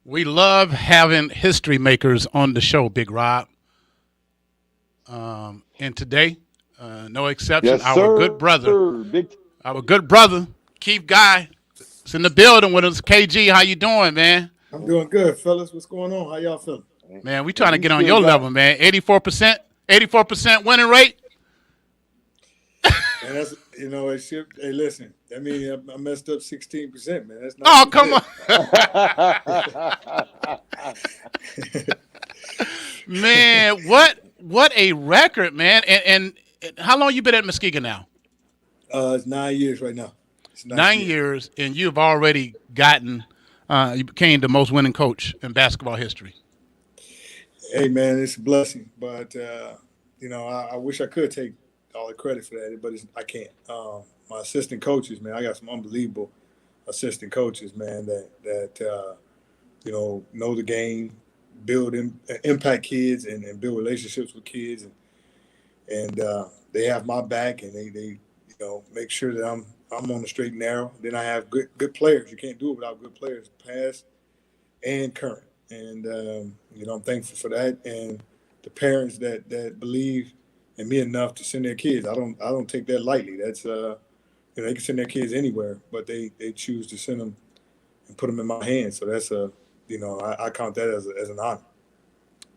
We love having history makers on the show, Big Rob. And today, no exception, Yes, sir. our good brother, Keith Guy, is in the building with us. KG, how you doing, man? I'm doing good, fellas. What's going on? How y'all feeling? Man, we And trying to we get on still your got level, man. 84% winning rate. And that's it should. Hey, listen. I mean, I messed up 16%, man. That's not Oh, too come on, good. man. What a record, man. And how long you been at Muskegon now? It's 9 years right now. It's ninth 9 year. years, and you've already gotten. You became the most winning coach in basketball history. Hey, man, it's a blessing, but I wish I could take all the credit for that, but I can't. My assistant coaches, man, I got some unbelievable assistant coaches, man, that know the game, impact kids, and build relationships with kids, and they have my back, and they make sure that I'm on the straight and narrow. Then I have good players. You can't do it without good players, past and current, and I'm thankful for that. And the parents that believe in me enough to send their kids, I don't take that lightly. That's they can send their kids anywhere, but they choose to send them and put them in my hands. So that's I count that as an honor.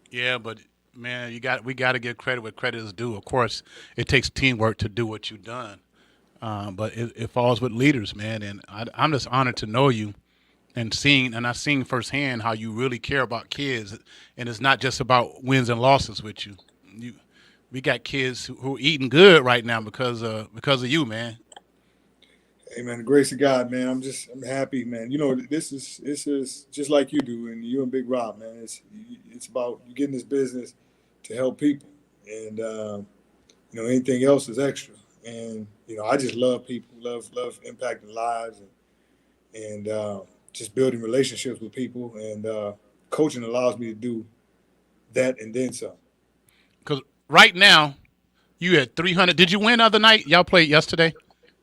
Yeah, but man, we got to give credit where credit is due. Of course, it takes teamwork to do what you've done, but it falls with leaders, man. And I'm just honored to know you and I've seen firsthand how you really care about kids, and it's not just about wins and losses with you. You, we got kids who are eating good right now because of you, man. Hey man, the grace of God, man. I'm happy, man. This is just like you do, and you and Big Rob, man. It's about you getting this business to help people, and anything else is extra. And I just love people, love impacting lives, and just building relationships with people. And coaching allows me to do that and then some. Because right now you had 300. Did you win the other night? Y'all played yesterday,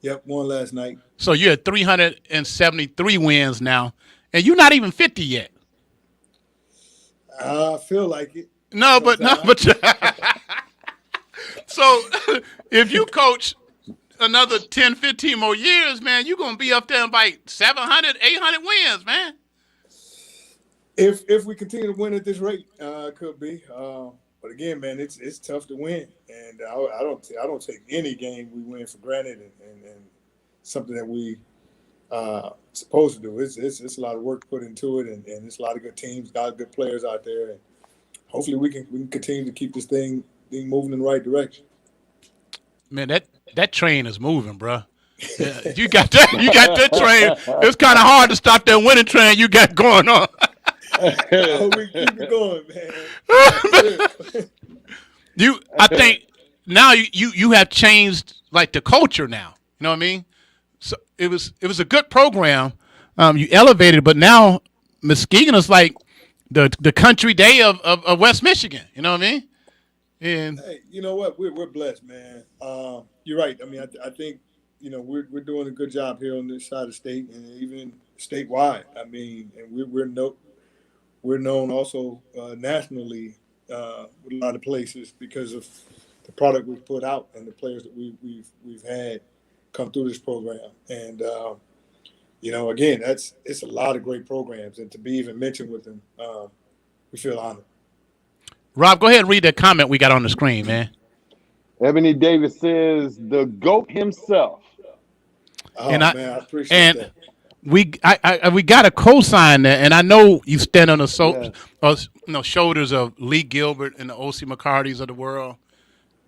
Yep, one last night. so you had 373 wins now, and you're not even 50 yet. I feel like it No, but no, sometimes. but so if you coach another 10, 15 more years, man, you're gonna be up there in like 700, 800 wins, man. If we continue to win at this rate, it could be. But again, man, it's tough to win, and I don't take any game we win for granted, and something that we supposed to do. It's a lot of work put into it, and it's a lot of good teams, a lot of good players out there, and hopefully we can continue to keep this thing moving in the right direction. Man, that train is moving, bro. Yeah, you got that. You got that train. It's kind of hard to stop that winning train you got going on. I hope we keep it going, man. That's it. I think now you have changed like the culture now. You know what I mean? So it was a good program. You elevated, but now Muskegon is like the country day of West Michigan. You know what I mean? And Hey, you know what? We're blessed, man. You're right. I mean, I think we're doing a good job here on this side of the state and even statewide. I mean, and we're known also nationally with a lot of places because of the product we've put out and the players that we've had come through this program. And again, it's a lot of great programs, and to be even mentioned with them, we feel honored. Rob, go ahead and read that comment we got on the screen, man. Ebony Davis says the GOAT himself. And Oh I man, I appreciate and that. we got a cosign there, and I know you stand on the Yes. shoulders of Lee Gilbert and the O.C. McCartys of the world,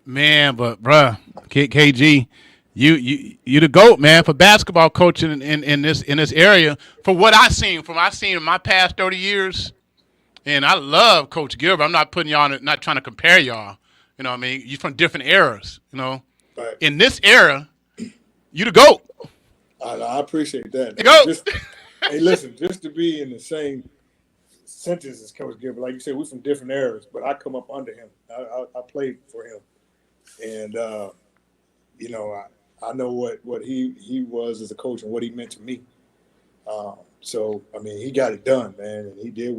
man. But bruh, KG, you the goat, man, for basketball coaching in this area. For what I seen in my past 30 years, and I love Coach Gilbert. I'm not putting y'all, not trying to compare y'all. You know what I mean? You from different eras. Right. In this era, you the goat. I appreciate that. The And goat. just hey, listen, just to be in the same sentence as Coach Gilbert, like you said, we're from different eras, but I come up under him. I played for him, and I know what he was as a coach and what he meant to me. So I mean, he got it done, man, and he did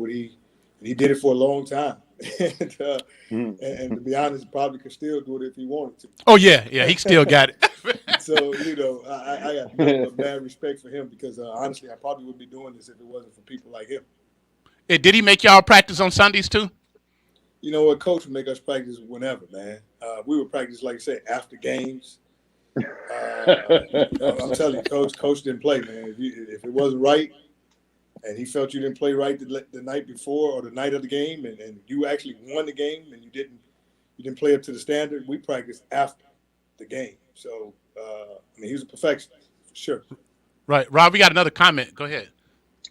he did it for a long time. and, uh, and to be honest, probably could still do it if he wanted Oh yeah, he still to. got it. So I got nothing but mad respect for him because honestly, I probably wouldn't be doing this if it wasn't for people like him. Hey, did he make y'all practice on Sundays too? You know what, coach would make us practice whenever, man. We would practice, like I said, after games. I'm telling you, coach didn't play, man. If it wasn't right, and he felt you didn't play right the night before or the night of the game, and you actually won the game, and you didn't play up to the standard, we practiced after the game. So I mean, he was a perfectionist for sure. Right, Rob. We got another comment. Go ahead.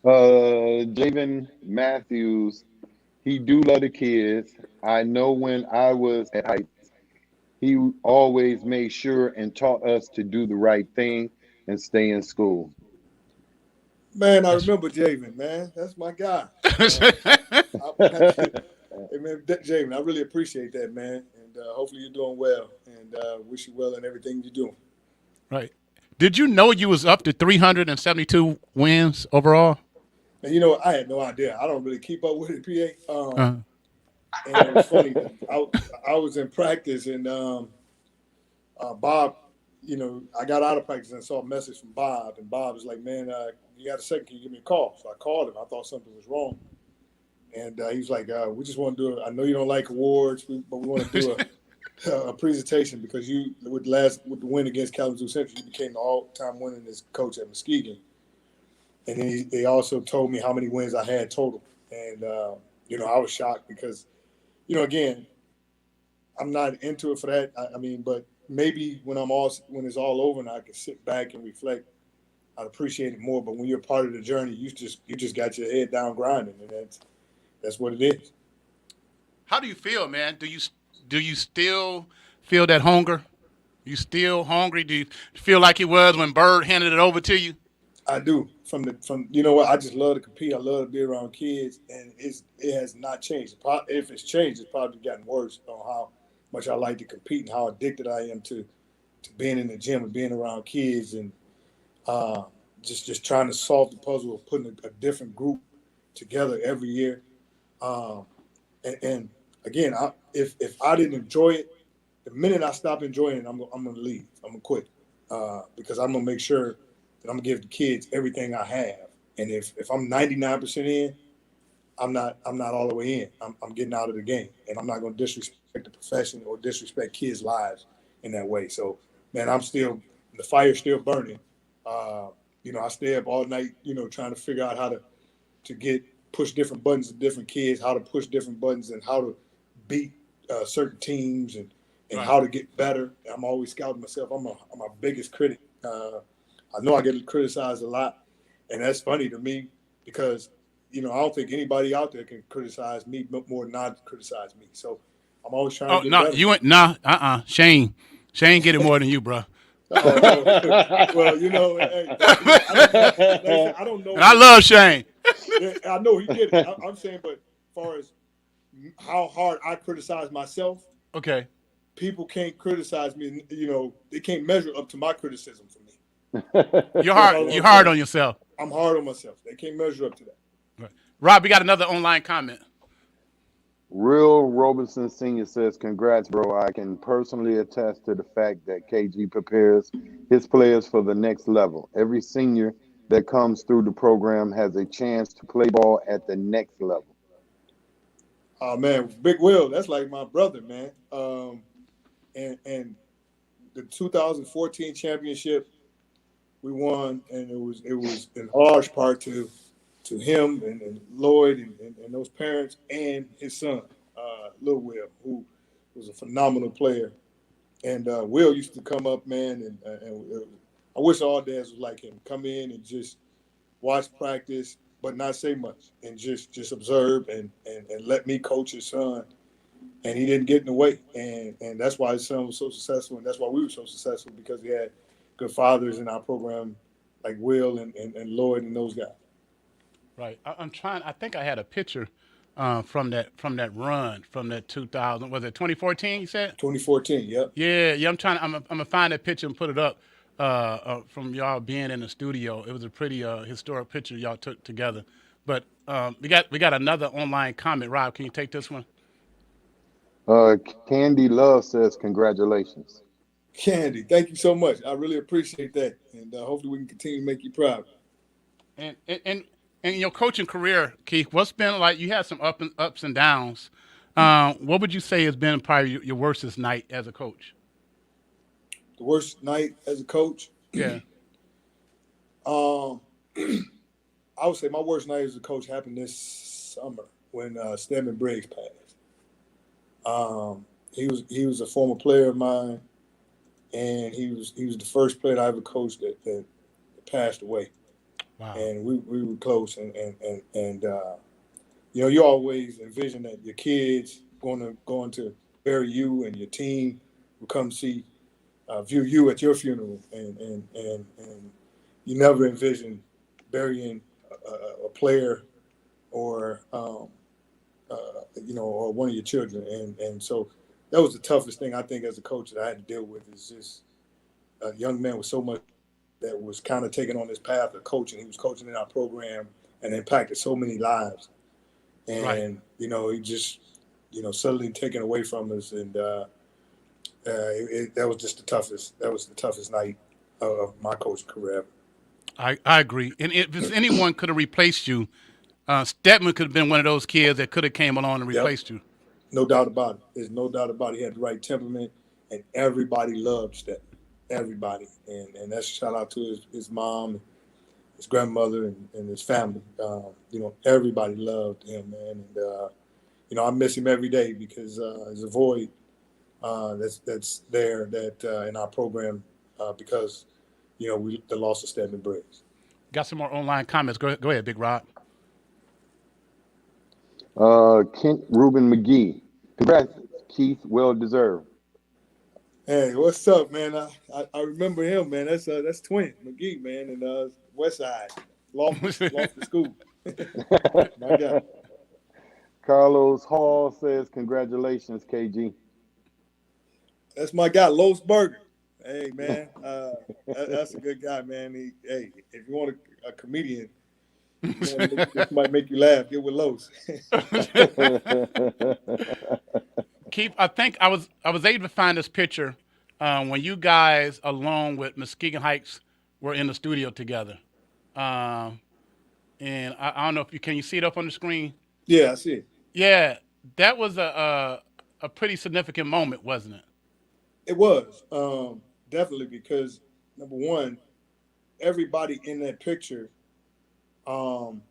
Javen Matthews, he do love the kids. I know when I was at Heights, he always made sure and taught us to do the right thing and stay in school. Man, I remember Javen, man. That's my guy. Hey, man, Javen, I really appreciate that, man. And hopefully you're doing well. And wish you well in everything you're doing. Right. Did you know you was up to 372 wins overall? And you know, I had no idea. I don't really keep up with it, PA. Uh, And it was funny. I was in practice, and Bob, I got out of practice and saw a message from Bob, and Bob was like, "Man, you got a second? Can you give me a call?" So I called him. I thought something was wrong, and he was like, "We just want to do it. I know you don't like awards, but we want to do a presentation because you with the win against Kalamazoo Central, you became the all-time winningest coach at Muskegon." And then they also told me how many wins I had total, and I was shocked because. Again, I'm not into it for that. I mean, but maybe when it's all over and I can sit back and reflect, I'd appreciate it more. But when you're part of the journey, you just got your head down grinding, and that's what it is. how do you feel, man? Do you still feel that hunger? You still hungry? Do you feel like it was when Bird handed it over to you? I do. From you know what, I just love to compete. I love to be around kids, and it has not changed. If it's changed, it's probably gotten worse on how much I like to compete and how addicted I am to being in the gym and being around kids and uh, just trying to solve the puzzle of putting a different group together every year. Um, and again, if I didn't enjoy it, the minute I stop enjoying it, I'm going to leave. I'm going to quit because I'm going to make sure that I'm going to give the kids everything I have. And if I'm 99% in, I'm not all the way in. I'm getting out of the game, and I'm not going to disrespect the profession or disrespect kids' lives in that way. So, man, the fire's still burning. I stay up all night, trying to figure out how to push different buttons to different kids, how to push different buttons, and how to beat certain teams and Right. how to get better. I'm always scouting myself. I'm my biggest critic. I know I get criticized a lot, and that's funny to me because I don't think anybody out there can criticize me more than I criticize me. So I'm always trying Oh to get no, better. you went Shane get it more than you, bro. Oh no! Well, hey, I don't know. And I love Shane. I know he did it. I'm saying, but as far as how hard I criticize myself, Okay. people can't criticize me. They can't measure up to my criticism for me. You're That's all hard. I'm You're hard saying. on yourself. I'm hard on myself. They can't measure up to that. Right. Rob, we got another online comment. Real Robinson Sr. says, "Congrats, bro. I can personally attest to the fact that KG prepares his players for the next level. Every senior that comes through the program has a chance to play ball at the next level." Oh man, Big Will, that's like my brother, man. And the 2014 championship we won, and it was in large part to him and Lloyd and those parents and his son, Lil Will, who was a phenomenal player. And Will used to come up, man, and I wish all dads was like him. Come in and just watch practice, but not say much, and just observe and let me coach his son. And he didn't get in the way, and that's why his son was so successful, and that's why we were so successful because we had good fathers in our program like Will and Lloyd and those guys. Right. I'm trying. I think I had a picture from that run from that 2000. Was it 2014? You said? 2014, yep. Yeah. I'm trying. I'm gonna find that picture and put it up. from y'all being in the studio. It was a pretty historic picture y'all took together. But we got another online comment. Rob, can you take this one? Candy Love says congratulations. Candy, thank you so much. I really appreciate that, and hopefully we can continue to make you proud. And in your coaching career, Keith, what's been like? You had some ups and downs. What would you say has been probably your worstest night as a coach? The worst night as a coach, Yeah. um, I would say my worst night as a coach happened this summer when Stedman Briggs passed. He was a former player of mine, and he was the first player I ever coached that passed away, Wow. and we were close, and you always envision that your kids going to bury you, and your team will come see view you at your funeral, and you never envision burying a player or or one of your children, and so that was the toughest thing I think as a coach that I had to deal with, is just a young man with so much that was kind of taking on this path of coaching. He was coaching in our program and impacted so many lives, Right. and he just suddenly taken away from us, and that was just the toughest. That was the toughest night of my coaching career. I agree. And if anyone could have replaced you, Stedman could have been one of those kids that could have came along and Yep, replaced you. no doubt about it. There's no doubt about it. He had the right temperament, and everybody loved Stephen. Everybody, and that's a shout out to his mom, his grandmother, and his family. Everybody loved him, man, and I miss him every day because there's a void that's there that in our program because we the loss of Stedman Briggs. Got some more online comments. Go ahead, Big Rob. Kent Ruben McGee. Congrats, Keith. Well deserved. Hey, what's up, man? I remember him, man. That's Twin McGee, man, and West Side, Loftus School. My God, Carlos Hall says congratulations, KG. that's my guy, Los Burger. Hey, man, that's a good guy, man. Hey, if you want a comedian, this might make you laugh. Get with Los. Keith, I think I was able to find this picture when you guys, along with Muskegon Heights, were in the studio together. Um, and I don't know if you can you see it up on the screen. Yeah, I see it. Yeah, that was a pretty significant moment, wasn't it? It was definitely because number one, everybody in that picture, um,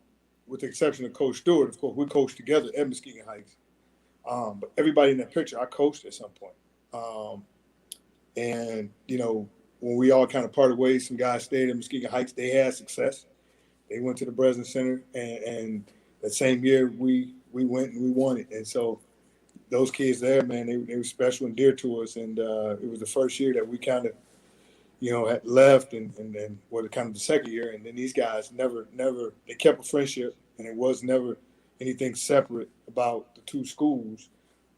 with the exception of Coach Stewart, of course, we coached together at Muskegon Heights. But everybody in that picture, I coached at some point. And when we all kind of parted ways, some guys stayed at Muskegon Heights. They had success. They went to the Breslin Center, and that same year we went and we won it. And so those kids there, man, they were special and dear to us. And it was the first year that we kind of had left, and then kind of the second year, and then these guys never they kept a friendship, and it was never anything separate about the two schools.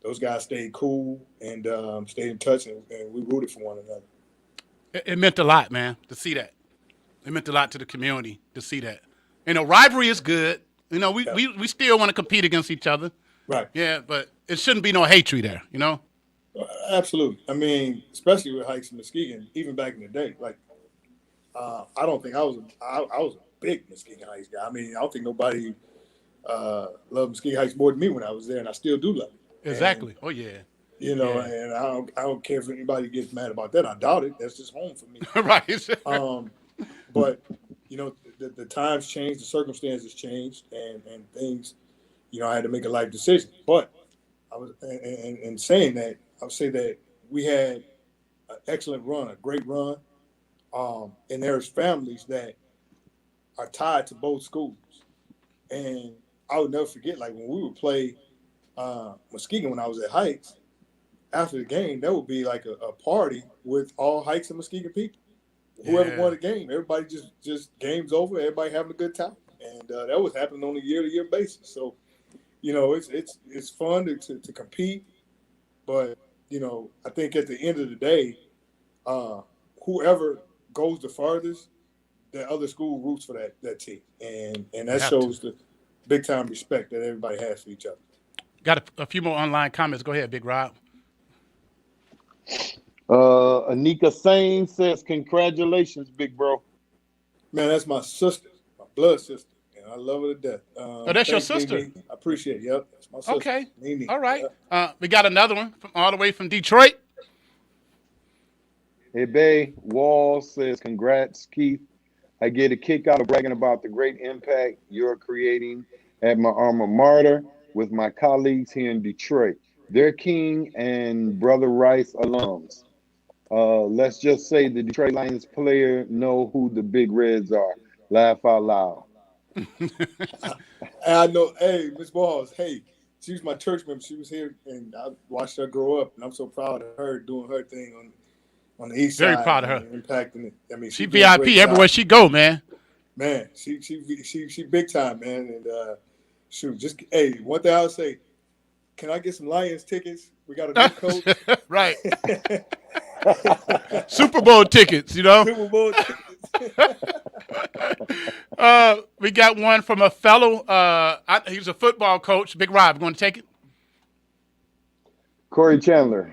Those guys stayed cool and stayed in touch, and we rooted for one another. It meant a lot, man, to see that. It meant a lot to the community to see that. Rivalry is good. Yeah, We still want to compete against each other. right. Yeah, but it shouldn't be no hatred there. Absolutely. I mean, especially with Heights and Muskegon, even back in the day. Like, I don't think I was a big Muskegon Heights guy. I mean, I don't think nobody loved Muskegon Heights more than me when I was there, and I still do love it. And Exactly. Oh yeah. and Yeah. I don't care if anybody gets mad about that. I doubt it. That's just home for me. Right. Um, but the times changed, the circumstances changed, and things. I had to make a life decision. But I was, and saying that, I would say that we had an excellent run, a great run. And there's families that are tied to both schools. And I would never forget, like when we would play Muskegon when I was at Heights, after the game, there would be like a party with all Heights and Muskegon people. Whoever won Yeah. the game, everybody just game's over, everybody having a good time. And that was happening on a year-to-year basis. So, it's fun to compete, but I think at the end of the day, uh, whoever goes the farthest, the other school roots for that team, and You that have to. shows the big time respect that everybody has for each other. Got a few more online comments. Go ahead, Big Rob. Anika Sane says, "Congratulations, big bro." Man, that's my sister, my blood sister, and I love her to death. Oh, that's your Thanks, sister. Mimi. I appreciate it. Yep, that's my sister, Okay. Mimi. All right. Yep. We got another one from all the way from Detroit. Ebe Wall says, "Congrats, Keith. I get a kick out of bragging about the great impact you're creating at my alma mater with my colleagues here in Detroit. They're King and Brother Rice alums. Let's just say the Detroit Lions player know who the Big Reds are. Laugh out loud." And I know, hey, Miss Balls, hey, she was my church member. She was here, and I watched her grow up, and I'm so proud of her doing her thing on the east Very side proud of her. and impacting it. I mean, She she's doing a great VIP everywhere job. she go, man. Man, she big time, man. And shoot, just hey, one thing I'll say, can I get some Lions tickets? We got a new coach. Right. Super Bowl tickets, you know. Super Bowl tickets. We got one from a fellow. He's a football coach. Big Rob, going to take it? Corey Chandler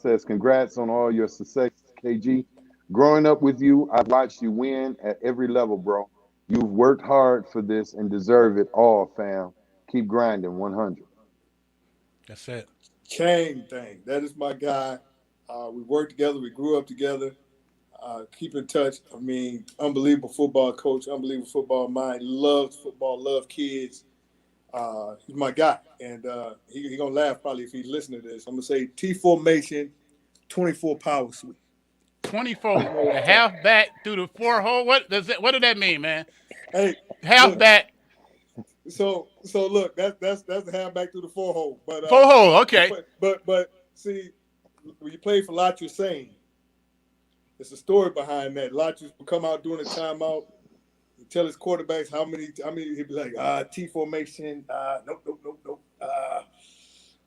says, "Congrats on all your success, KG. Growing up with you, I've watched you win at every level, bro. You've worked hard for this and deserve it all, fam. Keep grinding, 100." That's it. Chang thing. That is my guy. We worked together. We grew up together. Keep in touch. I mean, unbelievable football coach, unbelievable football mind. Loves football, loves kids. He's my guy, and he gonna laugh probably if he's listening to this. I'm gonna say T formation, 24 power sweep. 24, the half back through the four hole. What does that mean, man? Hey, Half look, back, so look, that's the halfback through the four hole. But four hole. Okay. but see, when you play for Latu Sane, there's a story behind that. Latu will come out during a timeout. Tell his quarterbacks how many he'd be like, T formation, nope.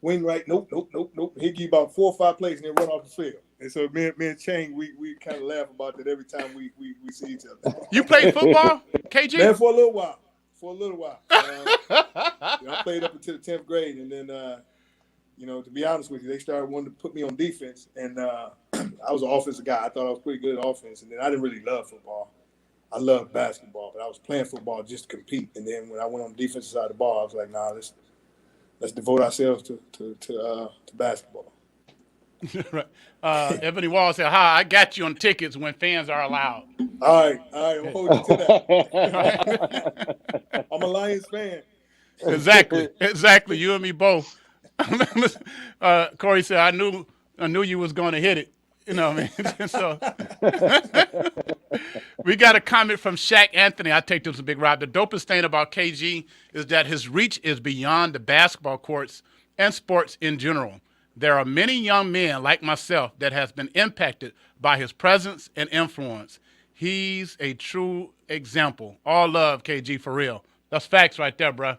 Wing right, nope. He'd give about 4 or 5 plays and then run off the field. And so me and Chang, we kind of laugh about that every time we see each other. You played football, KG? Man, for a little while. I played up until the 10th grade, and then to be honest with you, they started wanting to put me on defense, and I was an offensive guy. I thought I was pretty good at offense, and then I didn't really love football. I loved basketball, but I was playing football just to compete. And then when I went on the defensive side of the ball, I was like, nah, let's devote ourselves to basketball. Right. Ebony Wall said, "Hi, I got you on tickets when fans are allowed." All right, I'm holding you to that. I'm a Lions fan. Exactly. You and me both. Corey said, "I knew you was going to hit it." You know what I mean? So we got a comment from Shaq Anthony. I take this as a Big Rob. The dopest thing about KG is that his reach is beyond the basketball courts and sports in general. There are many young men like myself that has been impacted by his presence and influence. He's a true example. All love, KG, for real. That's facts right there, bro.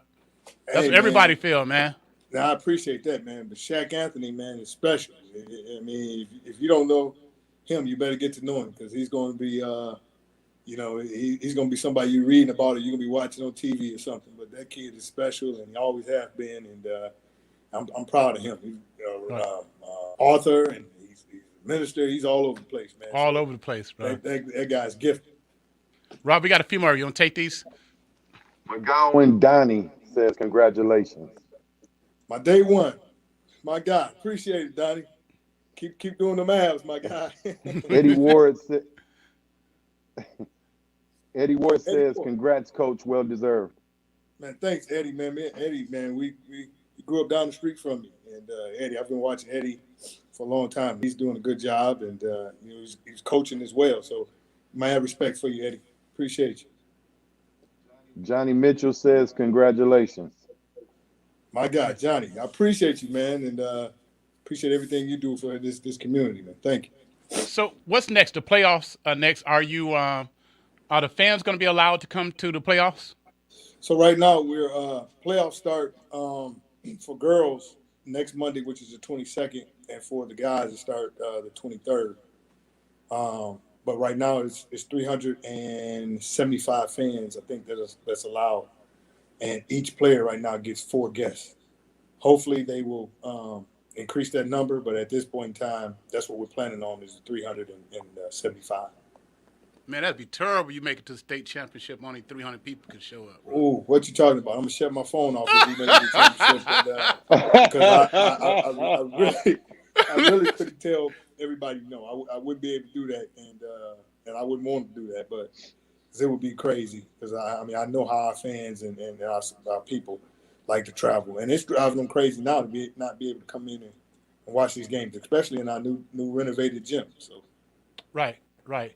That's what everybody feel, man. Now, I appreciate that, man. But Shaq Anthony, man, is special. I mean, if you don't know him, you better get to know him because he's going to be, he's going to be somebody you're reading about or you're going to be watching on TV or something. But that kid is special, and he always has been. And I'm proud of him. He's author, and he's a minister. He's all over the place, man. All over the place, bro. That guy's gifted. Rob, we got a few more. You want to take these? McGowan Donnie says, "Congratulations." My day one. My guy. Appreciate it, Donnie. Keep doing the Mavs, my guy. Eddie Ward says, "Congrats, coach. Well deserved." Man, thanks, Eddie, man. Eddie, man, we grew up down the street from me. And Eddie, I've been watching Eddie for a long time. He's doing a good job, and he's coaching as well. So I have respect for you, Eddie. Appreciate you. Johnny Mitchell says, "Congratulations." My guy, Johnny. I appreciate you, man, and appreciate everything you do for this community, man. Thank you. So what's next? The playoffs are next. Are the fans going to be allowed to come to the playoffs? So right now we're playoffs start for girls next Monday, which is the 22nd, and for the guys it start the 23rd. but right now it's 375 fans. I think that's allowed, and each player right now gets 4 guests. Hopefully, they will increase that number, but at this point in time, that's what we're planning on is 375. Man, that'd be terrible. You make it to the state championship, only 300 people can show up, bro. Oh, what you talking about? I'm gonna shut my phone off if we make it to the championship, because I really couldn't tell everybody no. I wouldn't be able to do that, and I wouldn't want to do that, but it would be crazy because I mean I know how our fans and our people like to travel, and it's driving them crazy now to not be able to come in and watch these games, especially in our new renovated gym. So Right, right.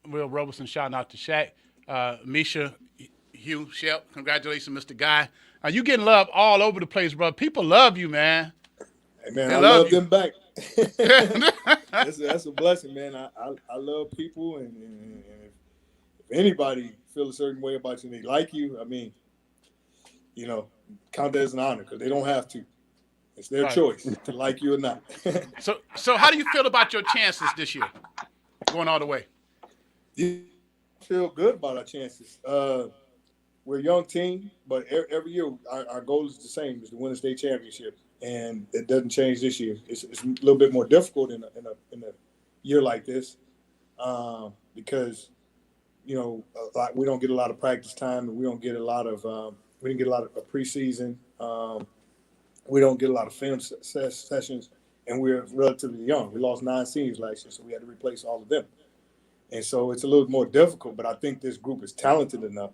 Will Robertson shouting out to Shaq. Misha, Hugh, Shep, congratulations, Mr. Guy. You getting love all over the place, bro. People love you, man. hey, man, They I love love you. them back. That's a blessing, man. I love people, and if anybody feel a certain way about you and they like you, I mean, count that as an honor because they don't have to. It's their Right. choice to like you or not. So how do you feel about your chances this year, going all the way? You feel good about our chances. We're a young team, but every year our goal is the same: is to win a state championship, and it doesn't change this year. It's a little bit more difficult in a year like this because we don't get a lot of practice time, and we don't get a lot of we didn't get a lot of preseason. We don't get a lot of film sessions, and we're relatively young. We lost 9 seniors last year, so we had to replace all of them. And so it's a little more difficult, but I think this group is talented enough.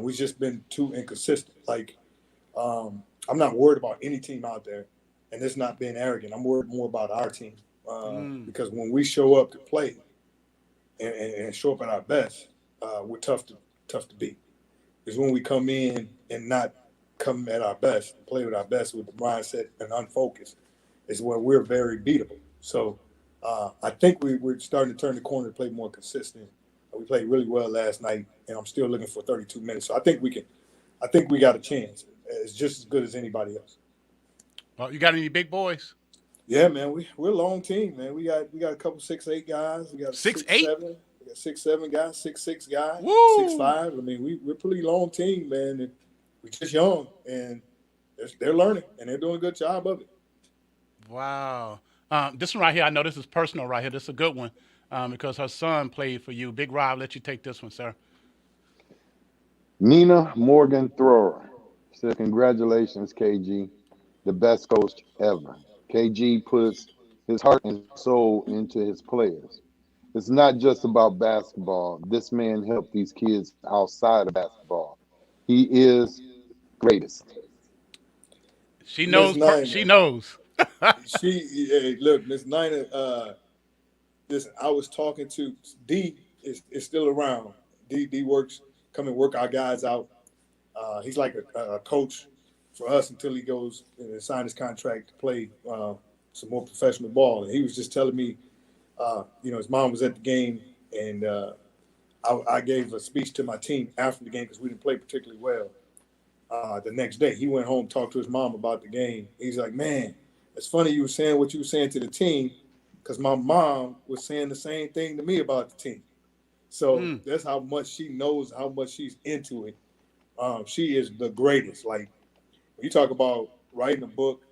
We've just been too inconsistent. I'm not worried about any team out there, and it's not being arrogant. I'm worried more about our team because when we show up to play and show up at our best, we're tough to beat. Because when we come in and not come at our best, play with our best with the mindset and unfocused, is where we're very beatable. So I think we're starting to turn the corner to play more consistent. We played really well last night, and I'm still looking for 32 minutes. So I think we can. I think we got a chance. It's just as good as anybody else. You got any big boys? Yeah, man, we're a long team, man. We got a couple 6'8" guys. We got 6'8"? 6'7". We got 6'7" guys, 6'6" guy, Woo! 6'5". I mean, we're a pretty long team, man. And we're just young, and they're learning, and they're doing a good job of it. Wow. This one right here, I know this is personal right here. This is a good one because her son played for you. Big Rob, let you take this one, sir. Nina Morgan Thrower said, "Congratulations, KG, the best coach ever. KG puts his heart and soul into his players. It's not just about basketball. This man helped these kids outside of basketball. He is greatest." She Miss knows. Nina, She knows. look, Miss Nina. Listen, I was talking to D. Is still around. D works, come and work our guys out. He's like a coach for us until he goes and sign his contract to play some more professional ball. And he was just telling me, his mom was at the game, and I gave a speech to my team after the game because we didn't play particularly well. The next day, he went home, talked to his mom about the game. He's like, "Man, it's funny you were saying what you were saying to the team because my mom was saying the same thing to me about the team." So that's how much she knows, how much she's into it. She is the greatest. Like, when you talk about writing a book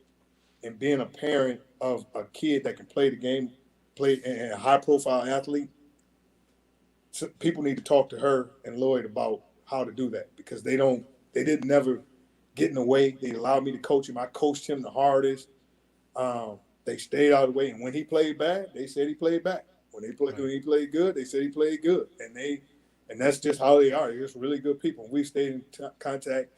and being a parent of a kid that can play the game, play and a high-profile athlete, people need to talk to her and Lloyd about how to do that because they didn't never get in the way. They allowed me to coach him. I coached him the hardest. They stayed out of the way, and when he played bad, they said he played bad. When he played good, they said he played good, and that's just how they are. They're just really good people. We stayed in contact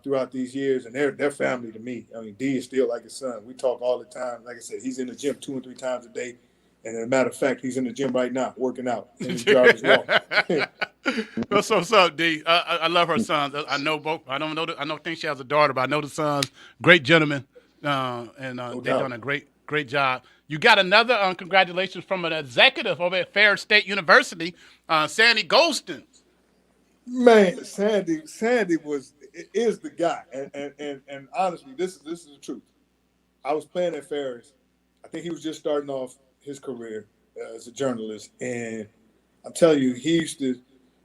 throughout these years, and they're family to me. I mean, D is still like his son. We talk all the time. Like I said, he's in the gym 2 and 3 times a day, and as a matter of fact, he's in the gym right now working out. And his job is long. What's up, D? I love her sons. I know both. I don't know. I don't think she has a daughter, but I know the sons. Great gentlemen, and No they've doubt. done a great job. You got another congratulations from an executive over at Fair State University, Sandy Golston. Man, Sandy is the guy, and honestly, this is the truth. I was playing at Ferris. I think he was just starting off his career as a journalist, and I'm telling you, he used to,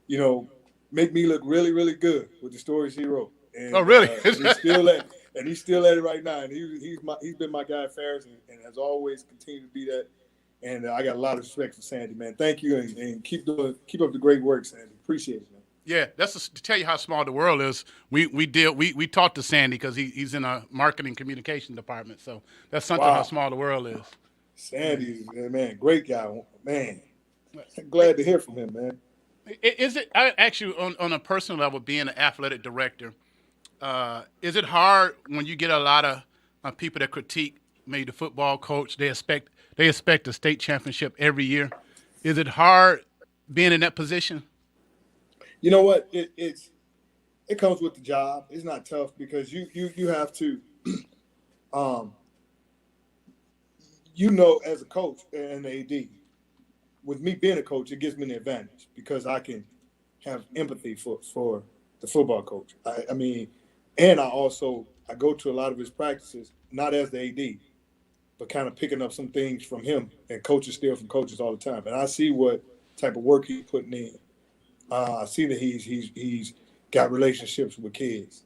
you know, make me look really, really good with the stories he wrote, Oh, really? and he's still at it right now, and he's been my guy at Ferris, and has always continued to be that. And I got a lot of respect for Sandy, man. Thank you, and keep up the great work, Sandy. Appreciate it, man. Yeah, to tell you how small the world is. We talked to Sandy because he's in a marketing communication department. So that's something how Wow, small the world is. Sandy's man, great guy, man. Glad to hear from him, man. Is it? I actually on a personal level, being an athletic director, is it hard when you get a lot of people that critique maybe the football coach? They expect a state championship every year. Is it hard being in that position? You know what? It comes with the job. It's not tough because you have to, um, as a coach and AD, with me being a coach, it gives me an advantage because I can have empathy for the football coach. I mean, and I go to a lot of his practices, not as the AD, but kind of picking up some things from him, and coaches steal from coaches all the time. And I see what type of work he's putting in. I see that he's got relationships with kids.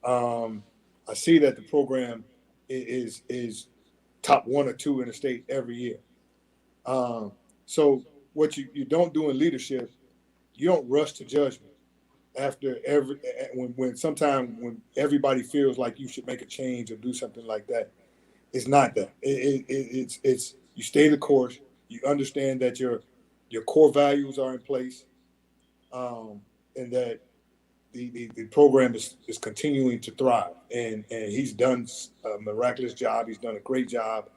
Um, I see that the program is top one or two in the state every year. Um, so what you don't do in leadership, you don't rush to judgment after when sometimes when everybody feels like you should make a change or do something like that. It's not that. It's you stay the course. You understand that your core values are in place, and that the program is continuing to thrive. And he's done a miraculous job. He's done a great job.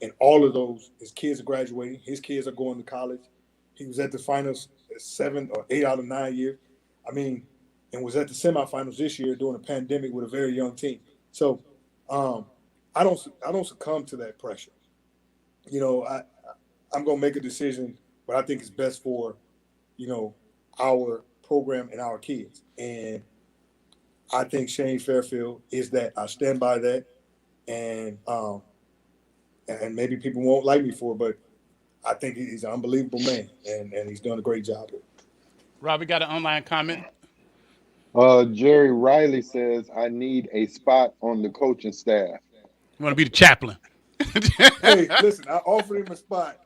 And all of those, his kids are graduating. His kids are going to college. He was at the finals 7 or 8 out of 9 years. I mean, and was at the semifinals this year during a pandemic with a very young team. So um, I don't succumb to that pressure. You know, I'm going to make a decision, but I think it's best for our program and our kids. And I think Shane Fairfield is that. I stand by that, and maybe people won't like me for it, but I think he's an unbelievable man, and he's doing a great job. Rob, we got an online comment. Jerry Riley says, I need a spot on the coaching staff. You want to be the chaplain? Hey, listen, I offered him a spot.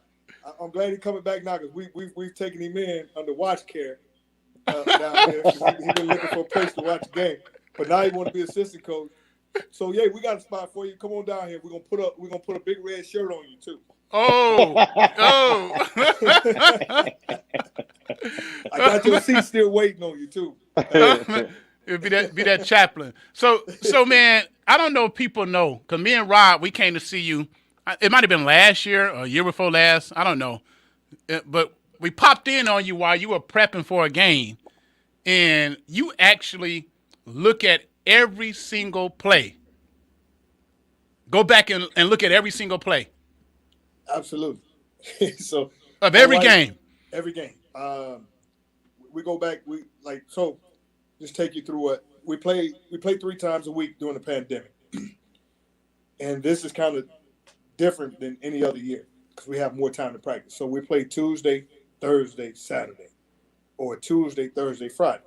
I'm glad he's coming back now because we've taken him in under watch care down here because he's been looking for a place to watch the game. But now he want to be assistant coach. So yeah, we got a spot for you. Come on down here. We're gonna put a big red shirt on you too. Oh, oh. I got your seat still waiting on you too. It'd be that chaplain. So man, I don't know if people know because me and Rob we came to see you. It might have been last year or a year before last. I don't know, but we popped in on you while you were prepping for a game, and you actually look at every single play. Go back and look at every single play. Absolutely. So Of every game. Every game. We go back. So. Just take you through what we play. We play 3 times a week during the pandemic, and this is kind of different than any other year because we have more time to practice. So we play Tuesday, Thursday, Saturday, or Tuesday, Thursday, Friday.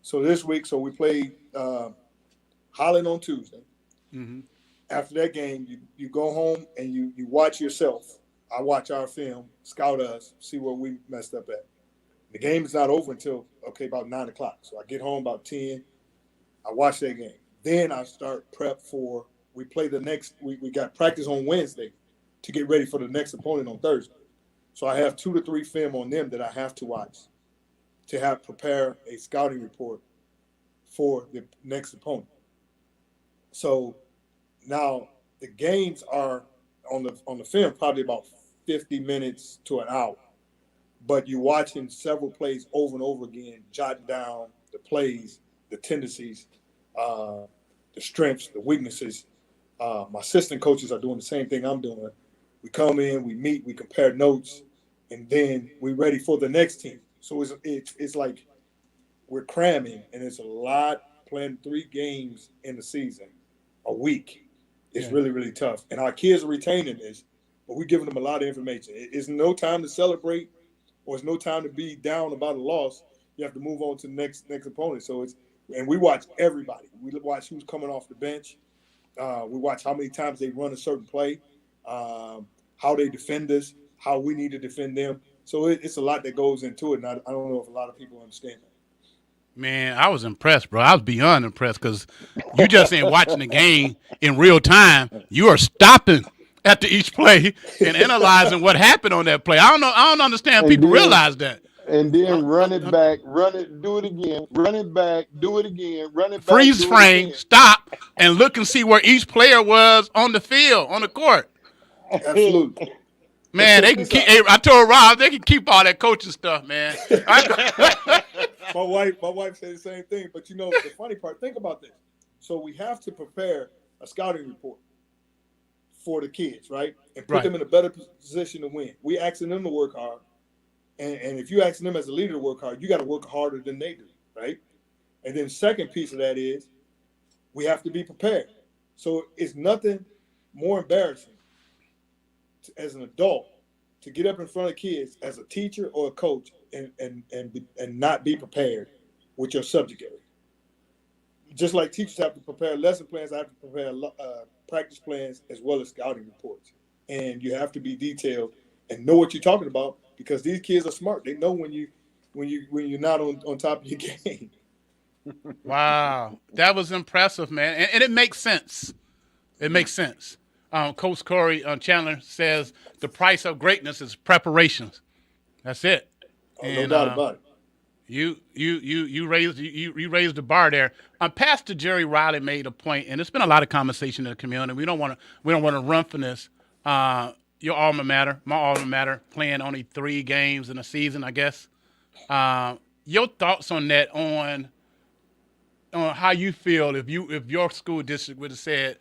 So this week, we played Holland on Tuesday. Mm-hmm. After that game, you go home and you watch yourself. I watch our film, scout us, see where we messed up at. The game is not over until about 9:00. So I get home about 10. I watch that game. Then I start prep for. We play the next. We got practice on Wednesday to get ready for the next opponent on Thursday. So I have 2 to 3 film on them that I have to watch to prepare a scouting report for the next opponent. So now the games are on the film probably about 50 minutes to an hour. But you're watching several plays over and over again, jotting down the plays, the tendencies, the strengths, the weaknesses. My assistant coaches are doing the same thing I'm doing. We come in, we meet, we compare notes, and then we're ready for the next team. So it's like we're cramming, and it's a lot playing 3 games in the season a week. It's really, really tough. And our kids are retaining this, but we're giving them a lot of information. It's no time to celebrate, or it's no time to be down about a loss. You have to move on to the next opponent. So and we watch everybody. We watch who's coming off the bench. We watch how many times they run a certain play, how they defend us, how we need to defend them. So it's a lot that goes into it, and I don't know if a lot of people understand that. Man, I was impressed, bro. I was beyond impressed because you just ain't watching the game in real time. You are stopping after each play and analyzing what happened on that play. I don't understand And people then realize that. and Uh, then run uh, it uh, back, run it, do it again, run it back, do it again, run it back, Freeze do it frame, again. stop, and look and see where each player was on the field, on the court. Absolutely. But Man, check they can this keep. out. I told Rob they can keep all that coaching stuff, man. My wife said the same thing. But the funny part, think about this. So we have to prepare a scouting report for the kids, right? And put Right. them in a better position to win. We asking them to work hard. And if you asking them as a leader to work hard, you got to work harder than they do, right? And then second piece of that is we have to be prepared. So it's nothing more embarrassing as an adult to get up in front of kids as a teacher or a coach and not be prepared with your subject area. Just like teachers have to prepare lesson plans, I have to prepare practice plans as well as scouting reports. And you have to be detailed and know what you're talking about because these kids are smart. They know when you're not on top of your game. Wow, that was impressive, man, and it makes sense. It makes sense. Coach Corey Chandler says the price of greatness is preparations. That's it. Oh, no And doubt about it. you raised the bar there. Pastor Jerry Riley made a point, and there's been a lot of conversation in the community. We don't want to run from this. Your alma mater, my alma mater, playing only 3 games in a season, I guess. Your thoughts on that, on how you feel if your school district would have said,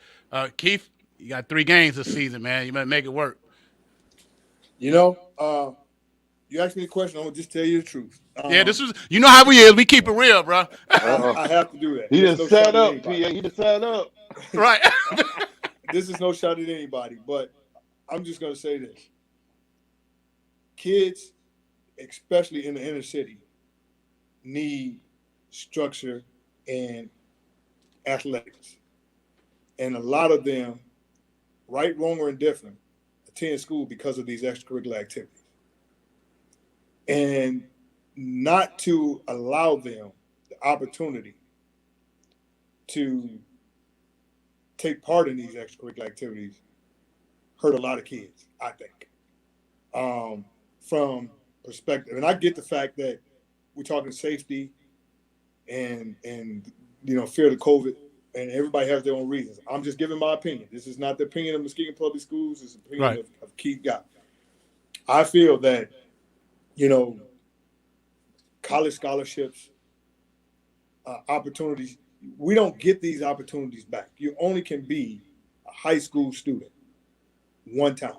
Keith, you got 3 games this season, man. You better make it work. You know, you asked me a question. I'm gonna just tell you the truth. Yeah, this is you know how we is. We keep it real, bro. Uh-oh. I have to do that. He There's just no shot sat at up, anybody. PA. He just sat up. Right. This is no shot at anybody. But I'm just gonna say this: kids, especially in the inner city, need structure and athletics, and a lot of them, right, wrong, or indifferent, attend school because of these extracurricular activities. And not to allow them the opportunity to take part in these extracurricular activities hurt a lot of kids, I think. From perspective, and I get the fact that we're talking safety and fear of the COVID, and everybody has their own reasons. I'm just giving my opinion. This is not the opinion of Muskegon Public Schools. It's the opinion Right. of Keith Gott. I feel that you know college scholarships, opportunities. We don't get these opportunities back. You only can be a high school student one time.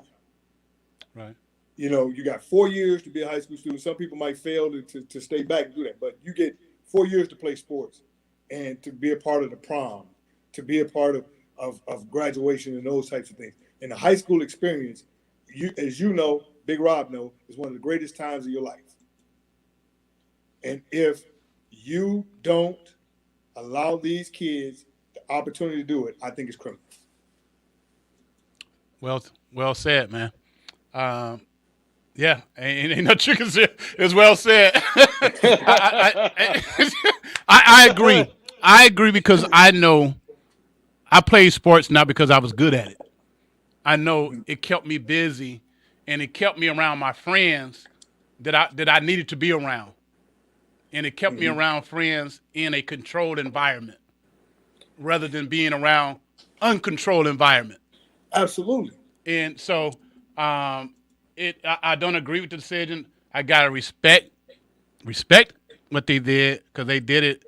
Right. You got 4 years to be a high school student. Some people might fail to stay back and do that, but you get 4 years to play sports and to be a part of the prom, to be a part of graduation and those types of things. And the high school experience, as you know, Big Rob know, is one of the greatest times of your life. And if you don't allow these kids the opportunity to do it, I think it's criminal. Well said, man. Um, yeah, ain't no chickens here. It's well said. I agree. I agree because I know I played sports not because I was good at it. I know it kept me busy, and it kept me around my friends that I needed to be around, and it kept me Mm-hmm. around friends in a controlled environment rather than being around uncontrolled environment. Absolutely. And so, um, I don't agree with the decision. I gotta respect what they did because they did it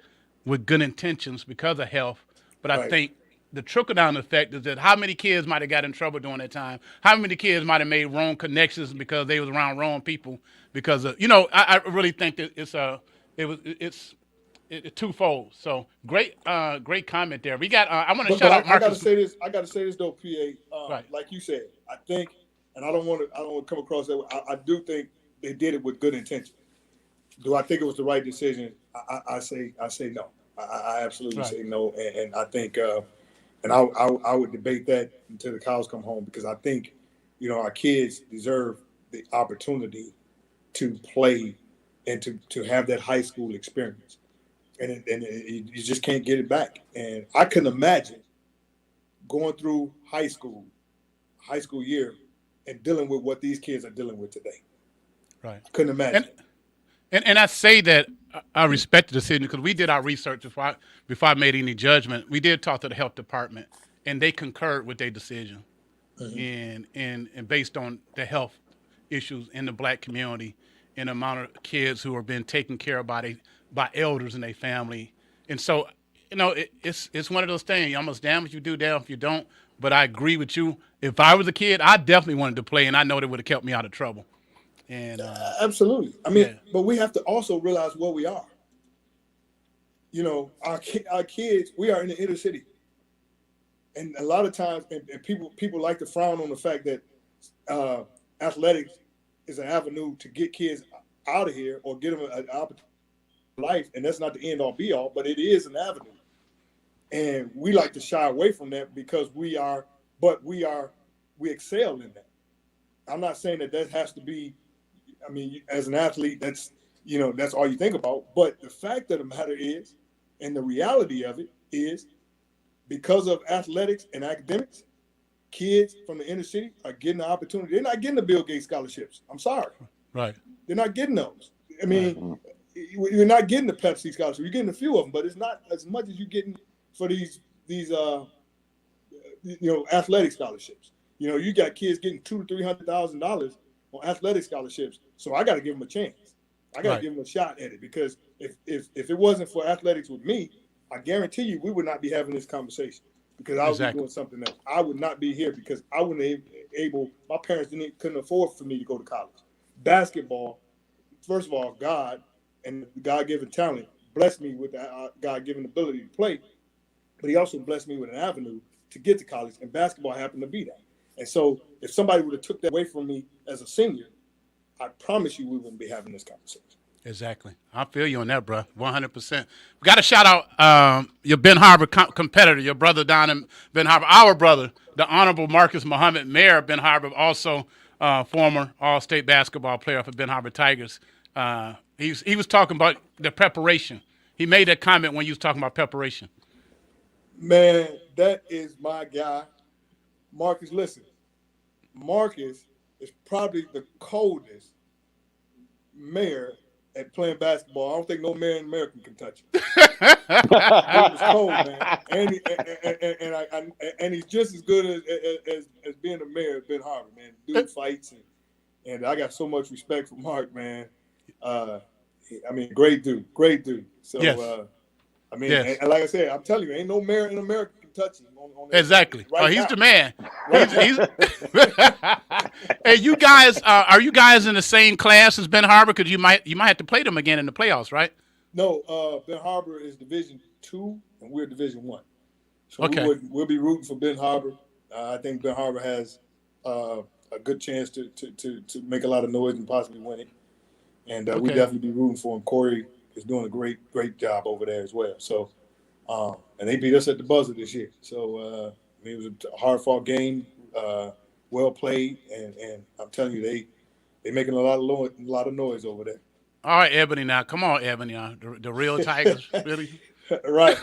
with good intentions because of health. But I Right. think the trickle down effect is that how many kids might have got in trouble during that time? How many kids might have made wrong connections because they was around wrong people? Because of, I really think that it's twofold. So great comment there. We got I want to But shout but out I got to Marcus. say this. I got to say this though, PA. Right. Like you said, I think and I don't want to come across that way. I do think they did it with good intention. Do I think it was the right decision? I say no. I absolutely Right. say no, and I think I would debate that until the cows come home, because I think our kids deserve the opportunity to play and to have that high school experience, and you just can't get it back. And I can imagine going through high school year, and dealing with what these kids are dealing with today. Right. I couldn't imagine. And I say that I respect the decision because we did our research before I made any judgment. We did talk to the health department, and they concurred with their decision, and based on the health issues in the black community and the amount of kids who are being taken care of by elders in their family, and so it's one of those things. You almost damn if you do, damn if you don't. But I agree with you. If I was a kid, I definitely wanted to play, and I know they would have kept me out of trouble. And Absolutely. I mean, yeah. but we have to also realize where we are. Our kids, we are in the inner city, and a lot of times, and people like to frown on the fact that athletics is an avenue to get kids out of here or get them an opportunity in life, and that's not the end all be all, but it is an avenue. And we like to shy away from that because we excel in that. I'm not saying that has to be. I mean, as an athlete, that's all you think about. But the fact of the matter is, and the reality of it is, because of athletics and academics, kids from the inner city are getting the opportunity. They're not getting the Bill Gates scholarships. I'm sorry. Right. They're not getting those. I mean, you're not getting the Pepsi scholarship. You're getting a few of them, but it's not as much as you're getting for these athletic scholarships. You got kids getting $200,000 to $300,000 on athletic scholarships. So I got to give them a chance. I got to give them a shot at it, because if it wasn't for athletics with me, I guarantee you we would not be having this conversation, because I would be doing something else. I would not be here because I wouldn't be able. My parents couldn't afford for me to go to college. Basketball, first of all, God and God-given talent blessed me with that God-given ability to play, but He also blessed me with an avenue to get to college, and basketball happened to be that. And so if somebody would have took that away from me as a senior, I promise you we wouldn't be having this conversation. Exactly. I feel you on that, bro. 100%. We got to shout out your Ben Harbor competitor, your brother down in Ben Harbor, our brother, the Honorable Marcus Muhammad, Mayor of Ben Harbor, also former All-State basketball player for Ben Harbor Tigers. He was talking about the preparation. He made that comment when you was talking about preparation. Man, that is my guy. Marcus, listen. Marcus is probably the coldest mayor at playing basketball. I don't think no mayor in America can touch him. He was cold, man, and he's just as good as being a mayor at Ben Harbor, man. Dude fights, and I got so much respect for Mark, man. I mean, great dude. So, yes. Yes. And like I said, I'm telling you, ain't no mayor in America can touch him. Exactly. Right he's now. the man. Hey, you guys, are you guys in the same class as Ben Harbor? Because you might have to play them again in the playoffs, right? No, Ben Harbor is Division II, and we're Division I. So okay. we'll be rooting for Ben Harbor. I think Ben Harbor has a good chance to make a lot of noise and possibly win it. And we definitely be rooting for him. Corey is doing a great job over there as well. So, and they beat us at the buzzer this year. So it was a hard-fought game, well played, and I'm telling you, they making a lot of noise over there. All right, Ebony. Now, come on, Ebony. The real Tigers, really. Right.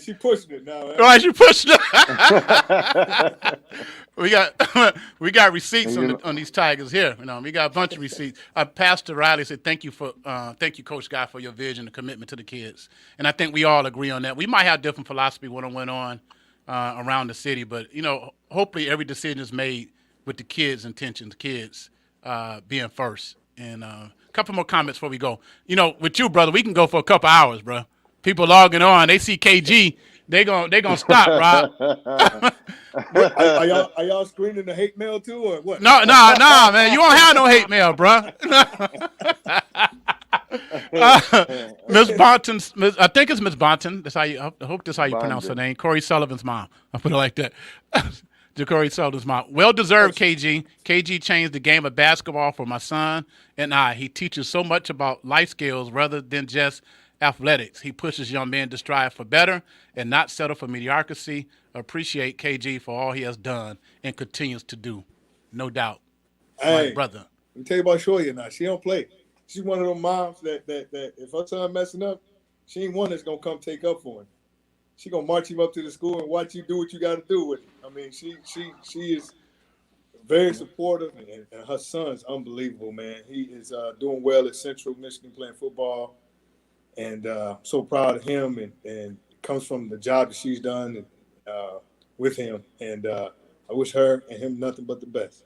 She pushing it now. Man. Right, she pushing it. we got receipts on these Tigers here. We got a bunch of receipts. Pastor Riley said, "Thank you, Coach Guy, for your vision and commitment to the kids." And I think we all agree on that. We might have different philosophy when it went on around the city, but hopefully every decision is made with the kids' intentions, kids being first. And a couple more comments before we go. With you, brother, we can go for a couple hours, bro. People logging on, they see KG, they gonna stop, Rob. Are y'all screening the hate mail too, or what? No, man, you won't have no hate mail, bro. Miss Bonton, I think it's Miss Bonton. I hope that's how you pronounce her name. Corey Sullivan's mom. I'll put it like that. Ja'Cory Sullivan's mom. Well-deserved, KG. KG changed the game of basketball for my son and I. He teaches so much about life skills rather than just athletics. He pushes young men to strive for better and not settle for mediocrity. Appreciate KG for all he has done and continues to do. No doubt. Hey, My brother. let me tell you about Shoya now. She don't play. She's one of those moms that if her son messing up, she ain't one that's gonna come take up for him. She gonna march him up to the school and watch you do what you got to do with him. I mean, she is very supportive, and her son's unbelievable, man. He is doing well at Central Michigan playing football, and so proud of him. And comes from the job that she's done with him, and I wish her and him nothing but the best.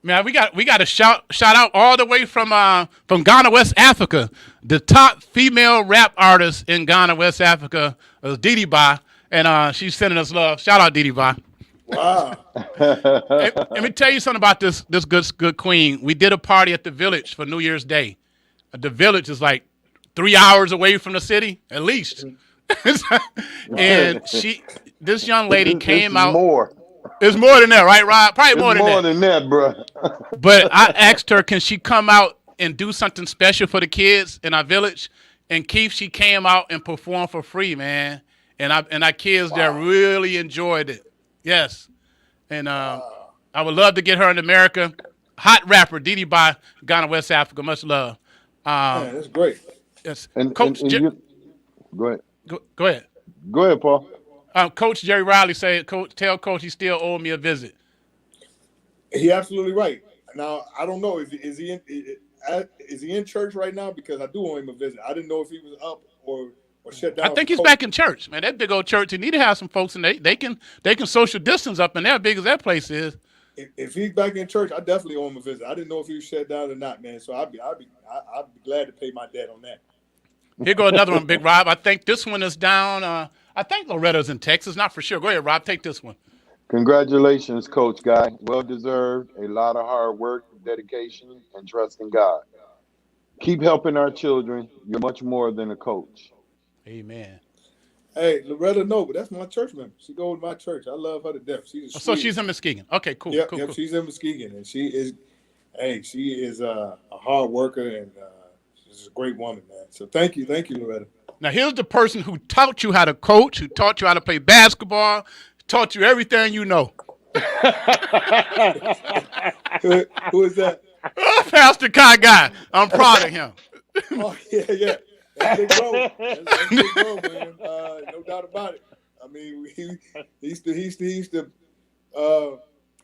Man, we got a shout out all the way from Ghana, West Africa. The top female rap artist in Ghana, West Africa is Didi Ba, and she's sending us love. Shout out Didi Ba. Wow. Hey, let me tell you something about this good queen. We did a party at the Village for New Year's Day. The Village is like 3 hours away from the city, at least. And this young lady came out. More. It's more than that, right, Rob? Probably more than that. Bro. But I asked her, can she come out and do something special for the kids in our village? And Keith, she came out and performed for free, man. And our kids there really enjoyed it. Yes. And I would love to get her in America. Hot rapper, Didi Ba, Ghana, West Africa. Much love. Man, that's great. Yes. Go ahead. Go ahead. Go ahead, Paul. Coach Jerry Riley said, tell Coach he still owed me a visit. He absolutely right. Now I don't know, is he in church right now, because I do owe him a visit. I didn't know if he was up or shut down. I think he's back in church, man. That big old church. He need to have some folks, and they can social distance up in there, big as that place is. If he's back in church, I definitely owe him a visit. I didn't know if he was shut down or not, man. So I'd be glad to pay my debt on that. Here go another one, Big Rob. I think this one is down. I think Loretta's in Texas. Not for sure. Go ahead, Rob. Take this one. Congratulations, Coach Guy. Well deserved. A lot of hard work, dedication, and trust in God. Keep helping our children. You're much more than a coach. Amen. Hey, Loretta, no, but that's my church member. She goes to my church. I love her to death. So she's in Muskegon. Okay, cool. Yep, cool. she's in Muskegon, and she is a hard worker, and she's a great woman, man. So thank you, Loretta. Now here's the person who taught you how to coach, who taught you how to play basketball, taught you everything you know. Who is that? Pastor Kai Guy. I'm proud of him. Oh yeah. That's Big Bro. That's Big Bro, man. No doubt about it. I mean, he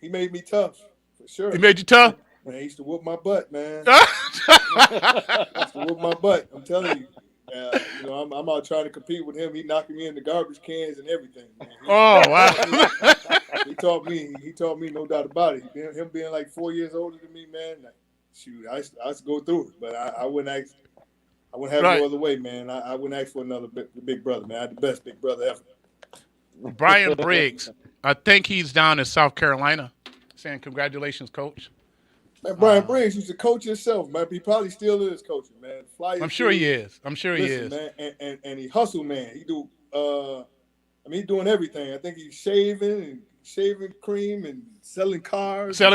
made me tough, for sure. He made you tough? Man, he used to whoop my butt, man. He used to whoop my butt. I'm telling you. I'm out trying to compete with him. He knocking me in the garbage cans and everything, man. Wow. He taught me, no doubt about it. Him being like 4 years older than me, man. Shoot, I used to go through it, but I wouldn't ask. I wouldn't have no other way, man. I wouldn't ask for another big brother, man. I had the best big brother ever. Brian Briggs, I think he's down in South Carolina, saying congratulations, Coach. Man, Brian Briggs used to coach himself, man. He probably still is coaching, man. I'm sure he is. Man, and he hustle, man. He do. He's doing everything. I think he's shaving cream and selling cars. He a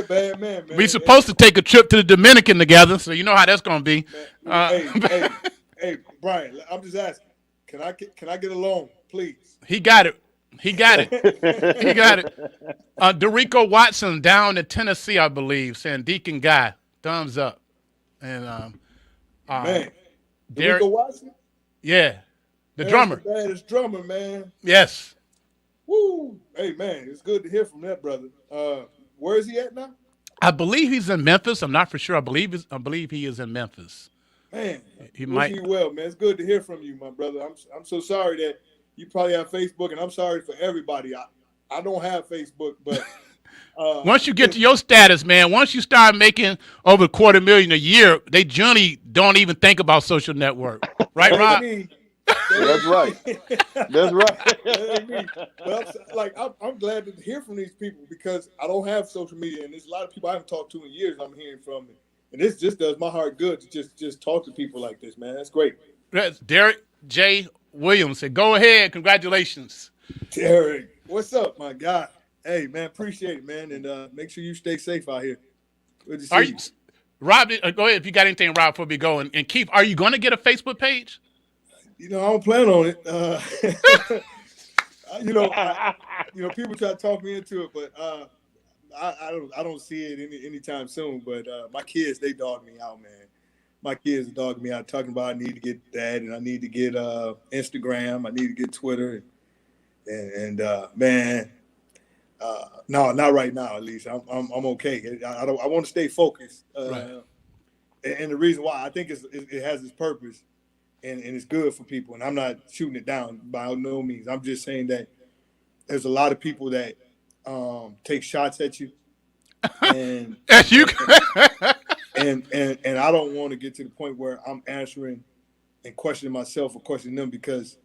bad man. We supposed to take a trip to the Dominican together, so you know how that's gonna be. Hey, Brian, I'm just asking. Can I get a loan, please? He got it. Dorico Watson down in Tennessee, I believe, saying Deacon Guy, thumbs up. And man, Derek, Dorico Watson? Yeah. The drummer. The baddest drummer, man. Yes. Woo! Hey, man, it's good to hear from that brother. Where is he at now? I believe he's in Memphis. I'm not for sure. I believe he is in Memphis. Man, he might. Wish you well, man. It's good to hear from you, my brother. I'm so sorry that you probably have Facebook, and I'm sorry for everybody. I don't have Facebook, but once you get to your status, man, once you start making over $250,000 a year, they generally don't even think about social network, right, Rob? That's right. That's right. But I'm glad to hear from these people, because I don't have social media, and there's a lot of people I haven't talked to in years. I'm hearing from, and this just does my heart good to just talk to people like this, man. That's great. That's Derek J. Williams said, "Go ahead, congratulations." Derek, What's up, my guy? Hey, man, appreciate it, man, and make sure you stay safe out here. Good to Are see you, you. Rob? Go ahead if you got anything, Rob, before we go. And Keith, are you going to get a Facebook page? You know, I don't plan on it. You know, people try to talk me into it, but I don't see it anytime soon. But my kids, they dog me out, man. My kids dog me out, talking about I need to get that, and I need to get Instagram, I need to get Twitter, and man, no, not right now. At least I'm okay. I want to stay focused, Right. and the reason why I think it has its purpose, and it's good for people. And I'm not shooting it down by no means. I'm just saying that there's a lot of people that take shots at you, and As you. and I don't want to get to the point where I'm answering and questioning myself or questioning them because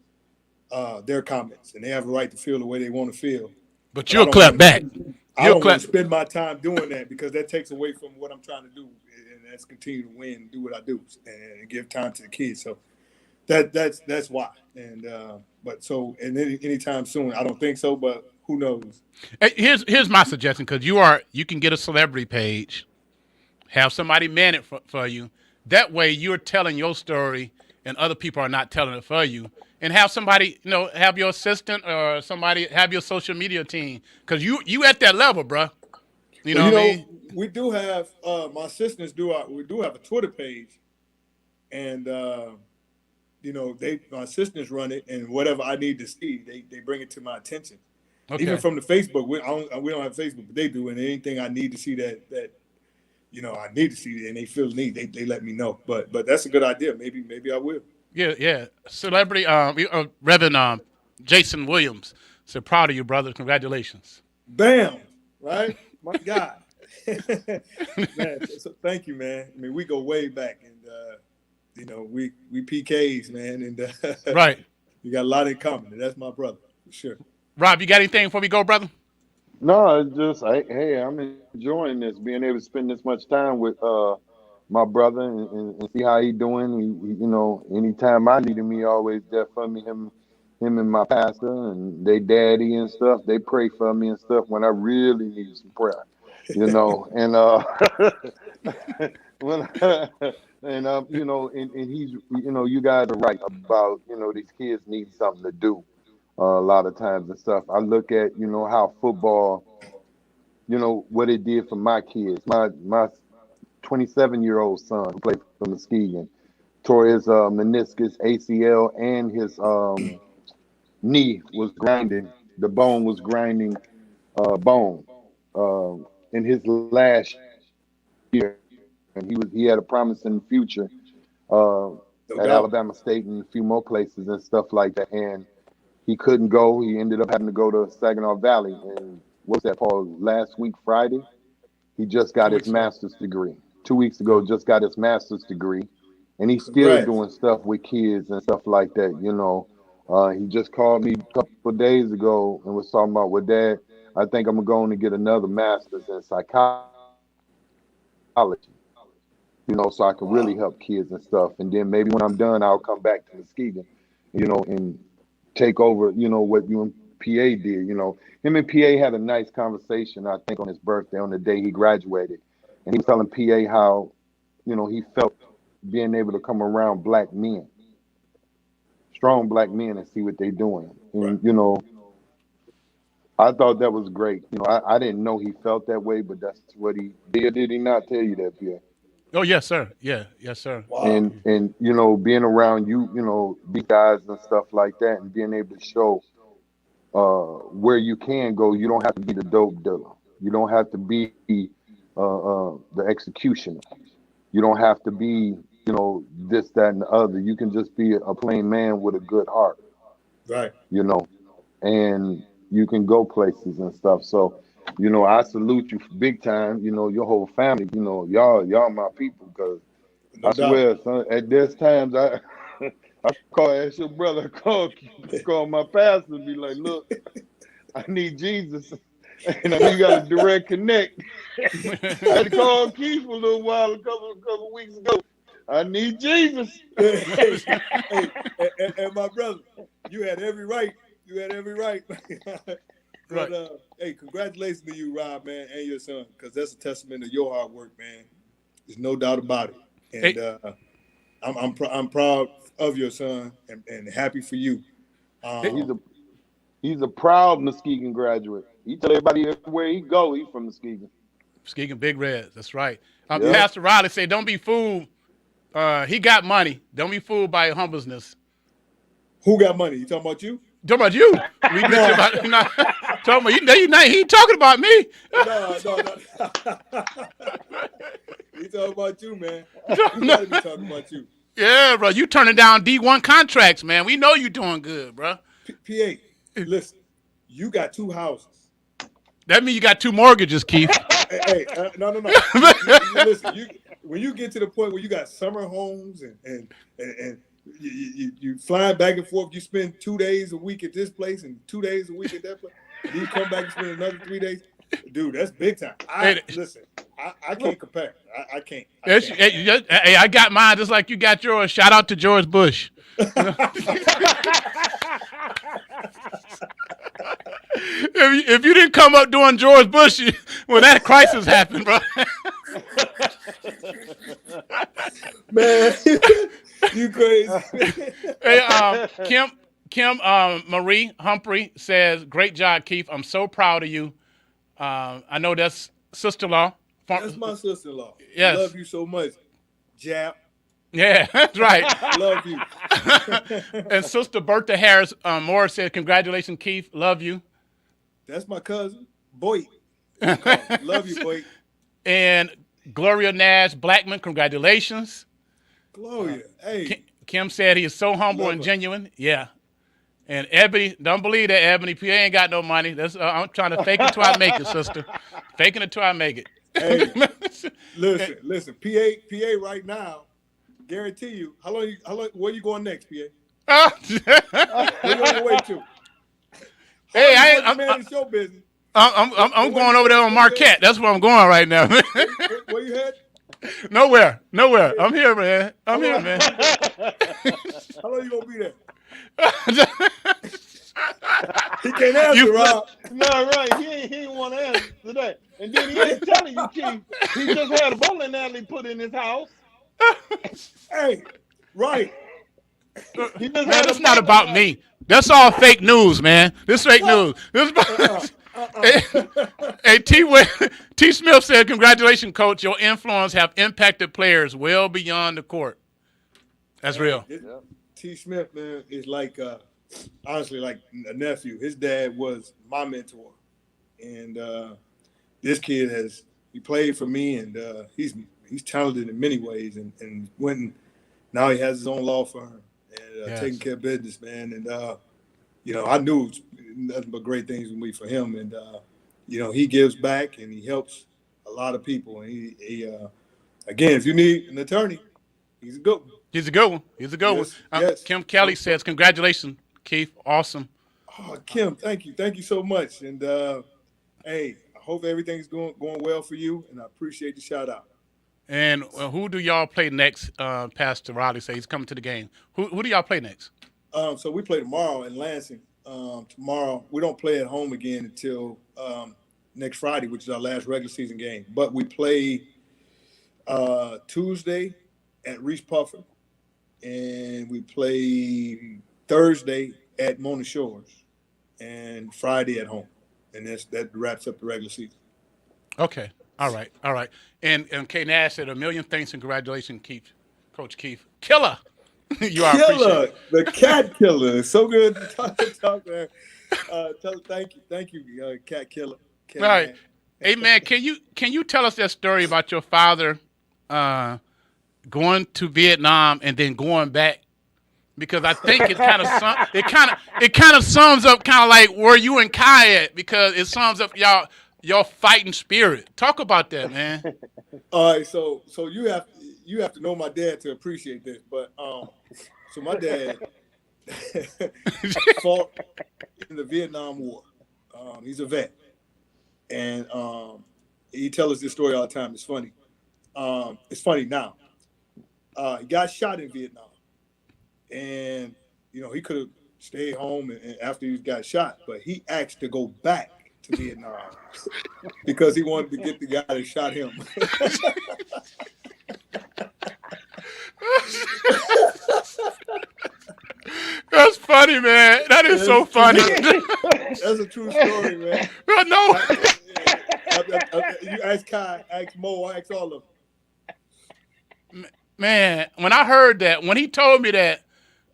their comments, and they have a right to feel the way they want to feel. But But I you'll don't clap want back. to. I You'll don't want clap. to spend my time doing that because that takes away from what I'm trying to do, and that's continue to win and do what I do and give time to the kids. So that's why. And but so and anytime soon, I don't think so. But who knows? Hey, here's my suggestion, because you can get a celebrity page, have somebody man it for you. That way, you're telling your story, and other people are not telling it for you. And have somebody, have your assistant or somebody have your social media team, because you at that level, bruh. You Well, know what I mean? we do have my assistants do we do have a Twitter page, and my assistants run it, and whatever I need to see, they bring it to my attention. Even Okay. from the Facebook, we don't have Facebook, but they do, and anything I need to see that I need to see it, and they feel the need, they let me know. But that's a good idea. Maybe I will. Yeah, yeah. Celebrity, Reverend Jason Williams. So proud of you, brother. Congratulations. Bam! Right, my God. Man, so thank you, man. I mean, we go way back, and we PKs, man, and Right. we got a lot in common. And that's my brother for sure. Rob, you got anything before we go, brother? No, it's just hey, I'm enjoying this, being able to spend this much time with my brother and see how he doing. Anytime I need him, he always there for me. Him and my pastor and they daddy and stuff. They pray for me and stuff when I really need some prayer. And when and he's you guys are right about these kids need something to do a lot of times and stuff. I look at how football, what it did for my kids. My 27-year-old son who played for Muskegon tore his meniscus, ACL, and his knee was grinding. The bone was grinding bone in his last year, and he had a promising future uh, No at doubt. Alabama State and a few more places and stuff like that. And he couldn't go. He ended up having to go to Saginaw Valley. And what's that, Paul? Last week, Friday, he just got 2 his weeks ago. master's degree. 2 weeks ago, just got his master's degree. And he's still Congrats. doing stuff with kids and stuff like that. He just called me a couple of days ago and was talking about, well, Dad, I think I'm going to get another master's in psychology, so I can really Wow. help kids and stuff. And then maybe when I'm done, I'll come back to Muskegon, and take over, what you and PA did. Him and PA had a nice conversation, I think, on his birthday, on the day he graduated. And he was telling PA how, he felt being able to come around black men, strong black men, and see what they're doing. Right. And, I thought that was great. I didn't know he felt that way, but that's what he did. Did he not tell you that, PA? Oh, yes, sir. Yeah, yes, sir. Wow. And being around these guys and stuff like that, and being able to show where you can go. You don't have to be the dope dealer. You don't have to be the executioner. You don't have to be this, that, and the other. You can just be a plain man with a good heart. Right. And you can go places and stuff. So I salute you big time. Your whole family. Y'all my people, because No I doubt. swear, son, at this times I ask your brother, call my pastor and be like, look, I need Jesus. And I know you got a direct connect. I had to call Keith a little while, a couple weeks ago. I need Jesus. Hey, and my brother, you had every right. You had every right. But Right. hey, congratulations to you, Rob, man, and your son, because that's a testament to your hard work, man. There's no doubt about it. And Hey, I'm proud of your son and happy for you. hey, He's Um, a he's a proud Muskegon graduate. He tell everybody everywhere he go, he's from Muskegon. Muskegon Big Red. That's right. Yep. yeah. Pastor Riley said, "Don't be fooled. He got money. Don't be fooled by humbleness." Who got money? You talking about you? Talking about you. We get you No, about talking about you. He ain't talking about me. no. He talking about you, man. He got to be talking about you. Yeah, bro. You turning down D1 contracts, man. We know you doing good, bro. PA, listen, you got 2 houses. That means you got 2 mortgages, Keith. Hey, no. Listen, when you get to the point where you got summer homes and you flying back and forth, you spend 2 days a week at this place and 2 days a week at that place. Then you come back and spend another 3 days. Dude, that's big time. Listen, I can't compare. I can't. Hey, I got mine just like you got yours. Shout out to George Bush. If you didn't come up doing George Bush when that crisis happened, bro. Man, you crazy. Hey, Kim Marie Humphrey says, "Great job, Keith. I'm so proud of you. I know that's sister-in-law. That's my sister-in-law. Yes. Love you so much, Jap. Yeah, that's right. Love you. And Sister Bertha Harris Moore said, "Congratulations, Keith. Love you." That's my cousin, Boy. Love you, Boy. And Gloria Nash Blackman, congratulations. Gloria, hey. Kim said he is so humble Love and her. genuine. Yeah. And Ebony, don't believe that, Ebony. PA ain't got no money. That's I'm trying to fake it till I make it, sister. Faking it till I make it. Hey, listen. PA right now, guarantee you. How long? Where you going next, PA? Where you on your way to? Hey, Man, it's your business. I'm going over there on Marquette. That's where I'm going right now. Where you head? Nowhere. I'm here, man. I'm here, man. How long you gonna be there? He can't answer, Rob. No, right. He ain't want to answer that. And then he ain't telling you, Keith. He just had a bowling alley put in his house. Hey, right. He just Man, had it's a not bowling about alley. me. That's all fake news, man. This fake news. Hey, T. Smith said, "Congratulations, Coach. Your influence have impacted players well beyond the court." That's real. T. Smith, man, is like honestly like a nephew. His dad was my mentor, and this kid he played for me, and he's talented in many ways, and now he has his own law firm and Yes. taking care of business, man. And I knew it was nothing but great things would be for him, and he gives back and he helps a lot of people. And he again, if you need an attorney, he's a good one. He's a good one. Yes. Kim Kelly says, "Congratulations, Keith. Awesome." Oh, Kim, thank you so much. And hey, I hope everything's going well for you, and I appreciate the shout out. And who do y'all play next? Pastor Riley says he's coming to the game. Who do y'all play next? So we play tomorrow in Lansing. Tomorrow we don't play at home again until next Friday, which is our last regular season game. But we play Tuesday at Reese Puffer, and we play Thursday at Mona Shores, and Friday at home, and that wraps up the regular season. Okay. All right. And K Nash said, "A million thanks and congratulations, Keith, Coach Keith. Killer." You are Killer, appreciated. the cat killer. It's so good to talk man. Thank you, cat killer. Cat All right. man. Hey man, can you tell us that story about your father going to Vietnam and then going back? Because I think it kind of sums up kind of like where you and Kai at, because it sums up y'all fighting spirit. Talk about that, man. All right, so you have to know my dad to appreciate this, but so my dad fought in the Vietnam War. He's a vet, and he tells us this story all the time. It's funny. It's funny now. He got shot in Vietnam, and he could have stayed home and after he got shot, but he asked to go back to Vietnam because he wanted to get the guy that shot him. That's funny, man. That is so funny. That's a true story, man. I know. You ask Kai, ask Mo, ask all of them. Man, when I heard that, when he told me that,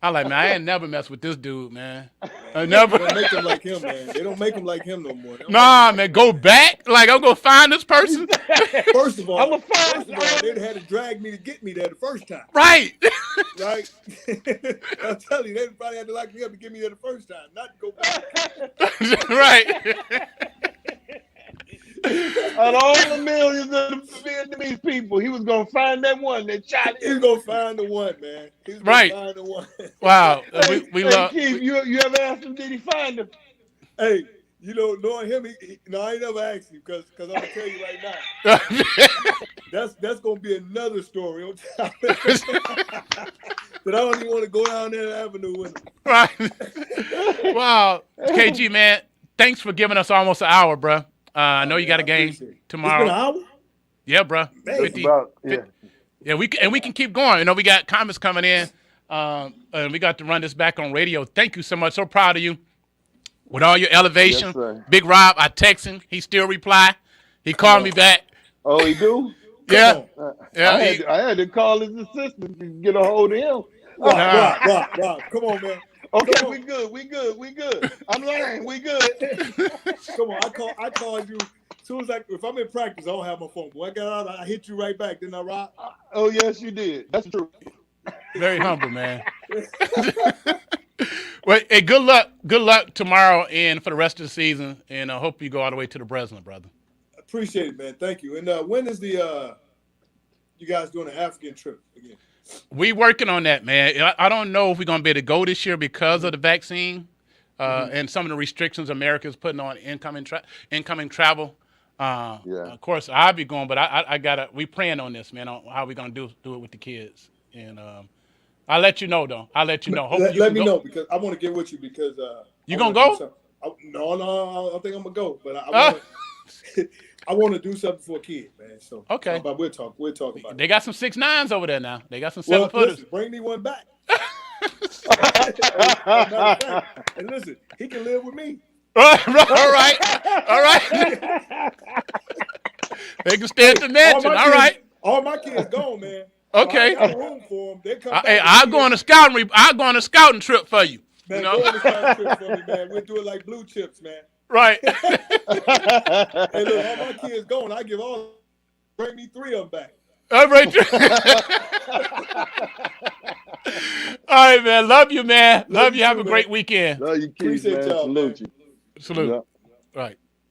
I like, man, I ain't never mess with this dude, man. I never. They don't make them like him, man. They don't make them like him no more. Nah, man, go back. Like, I'm going to find this person. First of all, they'd had to drag me to get me there the first time. Right. Right? I'm telling you, they probably had to lock me up to get me there the first time, not to go back. Right. Out of all the millions of Vietnamese people, he was gonna find that one that shot him. He's gonna find the one, man. He's gonna Right. find the one. Wow. Hey, we hey, love. Keith, you ever asked him, did he find him? Hey, you know, knowing him, no, I ain't never asked you because I'm gonna tell you right now. That's gonna be another story on top of that. But I don't even want to go down that avenue with him. Right. Wow. KG, man, thanks for giving us almost an hour, bro. I know you got a game tomorrow. It's been an hour? Yeah, bro. 50, yeah, we can keep going. You know, we got comments coming in, and we got to run this back on radio. Thank you so much. So proud of you with all your elevation. Yes, Big Rob, I text him. He still reply. He called me back. Oh, he do? Yeah. Yeah. I had to call his assistant to get a hold of him. Rob, come on, man. Okay, we good. I'm lying, we good. Come on, I called you. As soon as if I'm in practice, I don't have my phone. When I got out, I hit you right back, didn't I, Rob? Oh, yes, you did. That's true. Very humble, man. Well, hey, good luck tomorrow and for the rest of the season, and I hope you go all the way to the Breslin, brother. Appreciate it, man. Thank you. And when is the you guys doing an African trip again? We working on that, man. I don't know if we're going to be able to go this year because of the vaccine and some of the restrictions America's putting on incoming travel. Of course, I'll be going, but we praying on this, man, on how we're going to do it with the kids. And I'll let you know, though. I'll let you know. Let me know because I want to get with you because you going to go? No, I don't think I'm going to go, but I want to do something for a kid, man. So okay, but we'll talk about it. They got some 6'9" over there now. They got some 7-footers. Listen, bring me one back. And listen, he can live with me. All right. They can stay at the mansion. All right. All my kids gone, man. Okay. So I got room for them. They come back. Hey, I'll go on a scouting trip for you. Man, you know? go on a scouting trip for me, man. We'll do it like blue chips, man. Right. Hey, look, all my kids gone. I give bring me 3 of them back. All right. All right, man. Love you, man. Love you. Have a great weekend. Love you, Keith, Appreciate man. y'all, Salute man. you. Salute. Yeah. All right.